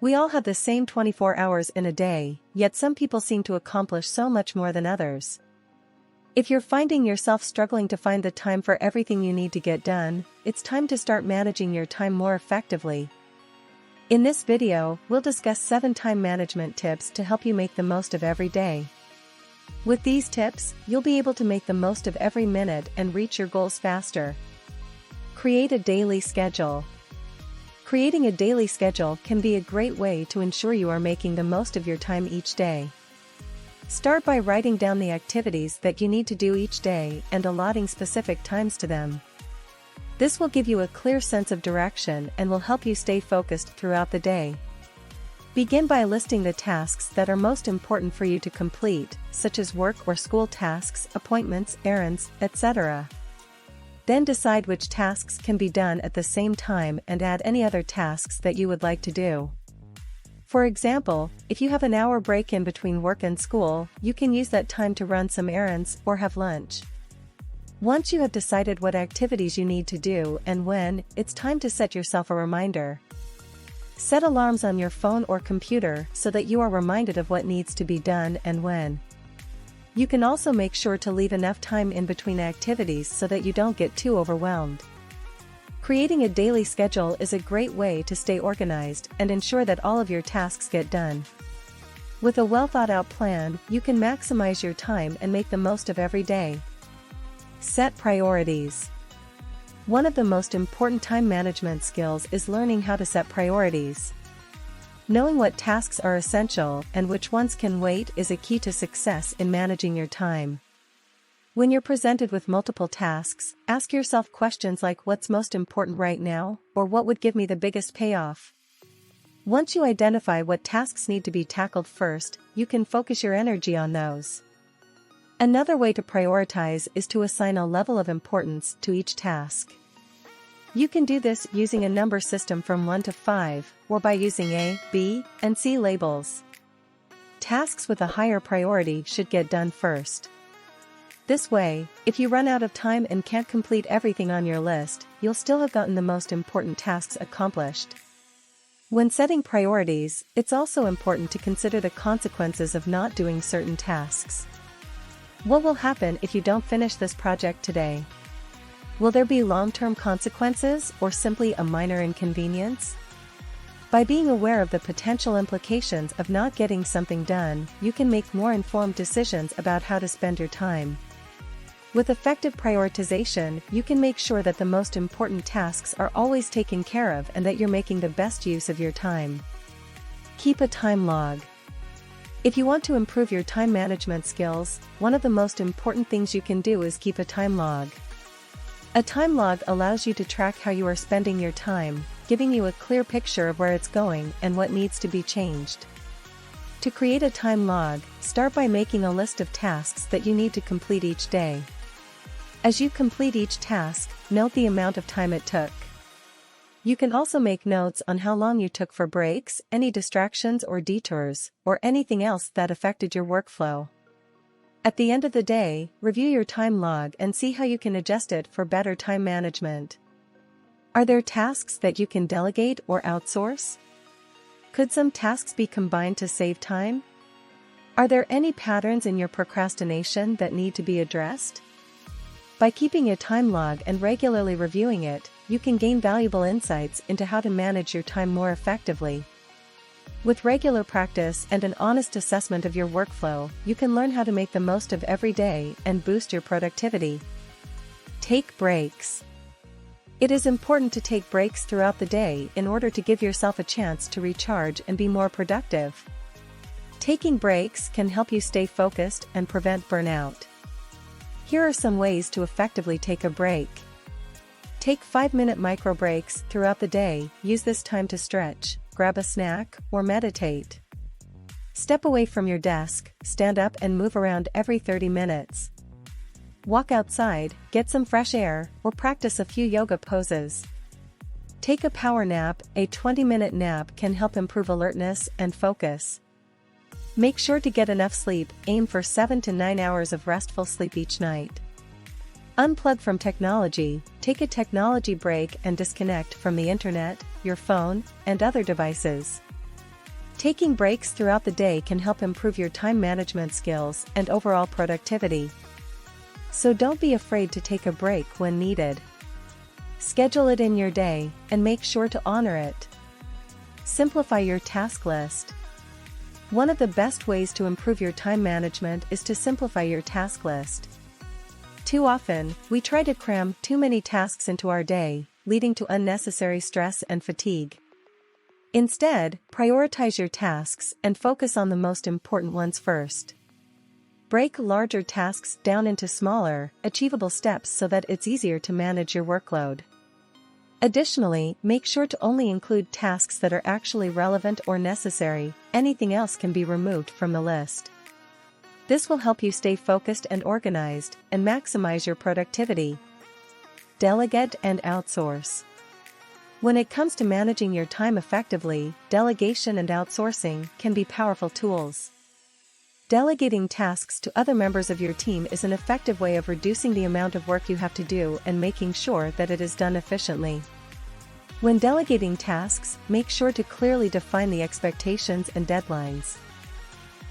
We all have the same 24 hours in a day, yet some people seem to accomplish so much more than others. If you're finding yourself struggling to find the time for everything you need to get done, it's time to start managing your time more effectively. In this video, we'll discuss 7 time management tips to help you make the most of every day. With these tips, you'll be able to make the most of every minute and reach your goals faster. Create a daily schedule. Creating a daily schedule can be a great way to ensure you are making the most of your time each day. Start by writing down the activities that you need to do each day and allotting specific times to them. This will give you a clear sense of direction and will help you stay focused throughout the day. Begin by listing the tasks that are most important for you to complete, such as work or school tasks, appointments, errands, etc. Then decide which tasks can be done at the same time and add any other tasks that you would like to do. For example, if you have an hour break in between work and school, you can use that time to run some errands or have lunch. Once you have decided what activities you need to do and when, it's time to set yourself a reminder. Set alarms on your phone or computer so that you are reminded of what needs to be done and when. You can also make sure to leave enough time in between activities so that you don't get too overwhelmed. Creating a daily schedule is a great way to stay organized and ensure that all of your tasks get done. With a well-thought-out plan, you can maximize your time and make the most of every day. Set priorities. One of the most important time management skills is learning how to set priorities. Knowing what tasks are essential and which ones can wait is a key to success in managing your time. When you're presented with multiple tasks, ask yourself questions like what's most important right now, or what would give me the biggest payoff. Once you identify what tasks need to be tackled first, you can focus your energy on those. Another way to prioritize is to assign a level of importance to each task. You can do this using a number system from 1 to 5, or by using A, B, and C labels. Tasks with a higher priority should get done first. This way, if you run out of time and can't complete everything on your list, you'll still have gotten the most important tasks accomplished. When setting priorities, it's also important to consider the consequences of not doing certain tasks. What will happen if you don't finish this project today? Will there be long-term consequences or simply a minor inconvenience? By being aware of the potential implications of not getting something done, you can make more informed decisions about how to spend your time. With effective prioritization, you can make sure that the most important tasks are always taken care of and that you're making the best use of your time. Keep a time log. If you want to improve your time management skills, one of the most important things you can do is keep a time log. A time log allows you to track how you are spending your time, giving you a clear picture of where it's going and what needs to be changed. To create a time log, start by making a list of tasks that you need to complete each day. As you complete each task, note the amount of time it took. You can also make notes on how long you took for breaks, any distractions or detours, or anything else that affected your workflow. At the end of the day, review your time log and see how you can adjust it for better time management. Are there tasks that you can delegate or outsource? Could some tasks be combined to save time? Are there any patterns in your procrastination that need to be addressed? By keeping a time log and regularly reviewing it, you can gain valuable insights into how to manage your time more effectively. With regular practice and an honest assessment of your workflow, you can learn how to make the most of every day and boost your productivity. Take breaks. It is important to take breaks throughout the day in order to give yourself a chance to recharge and be more productive. Taking breaks can help you stay focused and prevent burnout. Here are some ways to effectively take a break. Take 5-minute micro breaks throughout the day. Use this time to stretch, grab a snack, or meditate. Step away from your desk, stand up and move around every 30 minutes. Walk outside, get some fresh air, or practice a few yoga poses. Take a power nap. A 20-minute nap can help improve alertness and focus. Make sure to get enough sleep. Aim for 7 to 9 hours of restful sleep each night. Unplug from technology. Take a technology break and disconnect from the internet, your phone, and other devices. Taking breaks throughout the day can help improve your time management skills and overall productivity. So don't be afraid to take a break when needed. Schedule it in your day, and make sure to honor it. Simplify your task list. One of the best ways to improve your time management is to simplify your task list. Too often, we try to cram too many tasks into our day, leading to unnecessary stress and fatigue. Instead, prioritize your tasks and focus on the most important ones first. Break larger tasks down into smaller, achievable steps so that it's easier to manage your workload. Additionally, make sure to only include tasks that are actually relevant or necessary. Anything else can be removed from the list. This will help you stay focused and organized, and maximize your productivity. Delegate and outsource. When it comes to managing your time effectively, delegation and outsourcing can be powerful tools. Delegating tasks to other members of your team is an effective way of reducing the amount of work you have to do and making sure that it is done efficiently. When delegating tasks, make sure to clearly define the expectations and deadlines.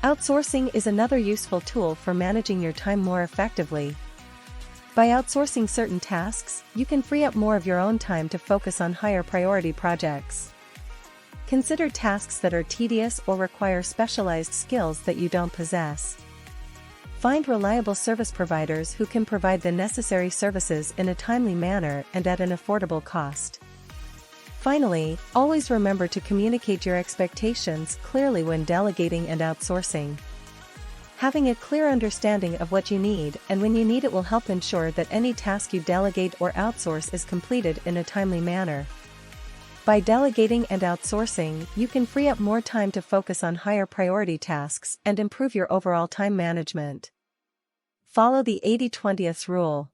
Outsourcing is another useful tool for managing your time more effectively. By outsourcing certain tasks, you can free up more of your own time to focus on higher priority projects. Consider tasks that are tedious or require specialized skills that you don't possess. Find reliable service providers who can provide the necessary services in a timely manner and at an affordable cost. Finally, always remember to communicate your expectations clearly when delegating and outsourcing. Having a clear understanding of what you need and when you need it will help ensure that any task you delegate or outsource is completed in a timely manner. By delegating and outsourcing, you can free up more time to focus on higher priority tasks and improve your overall time management. Follow the 80-20 rule.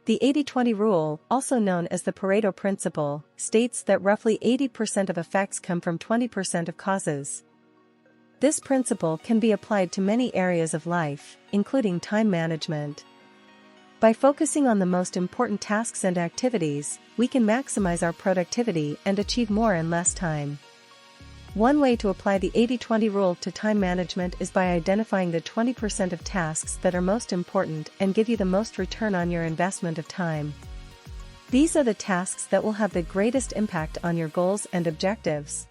The 80-20 rule, also known as the Pareto principle, states that roughly 80% of effects come from 20% of causes. This principle can be applied to many areas of life, including time management. By focusing on the most important tasks and activities, we can maximize our productivity and achieve more in less time. One way to apply the 80-20 rule to time management is by identifying the 20% of tasks that are most important and give you the most return on your investment of time. These are the tasks that will have the greatest impact on your goals and objectives.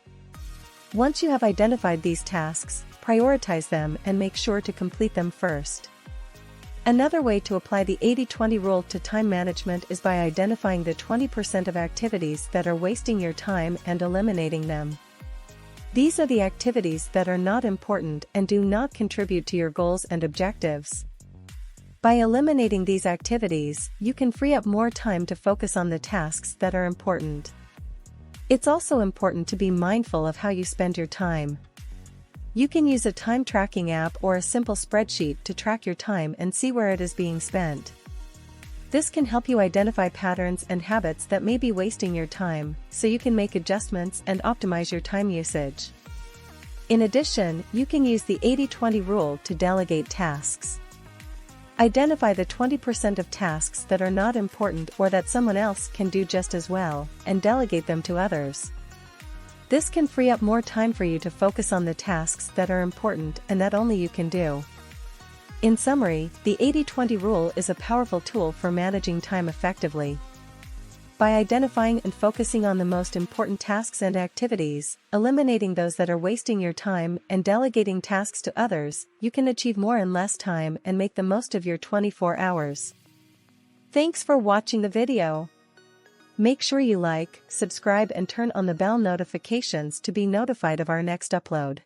Once you have identified these tasks, prioritize them and make sure to complete them first. Another way to apply the 80-20 rule to time management is by identifying the 20% of activities that are wasting your time and eliminating them. These are the activities that are not important and do not contribute to your goals and objectives. By eliminating these activities, you can free up more time to focus on the tasks that are important. It's also important to be mindful of how you spend your time. You can use a time tracking app or a simple spreadsheet to track your time and see where it is being spent. This can help you identify patterns and habits that may be wasting your time, so you can make adjustments and optimize your time usage. In addition, you can use the 80-20 rule to delegate tasks. Identify the 20% of tasks that are not important or that someone else can do just as well, and delegate them to others. This can free up more time for you to focus on the tasks that are important and that only you can do. In summary, the 80-20 rule is a powerful tool for managing time effectively. By identifying and focusing on the most important tasks and activities, eliminating those that are wasting your time, and delegating tasks to others, you can achieve more in less time and make the most of your 24 hours. Thanks for watching the video. Make sure you like, subscribe and turn on the bell notifications to be notified of our next upload.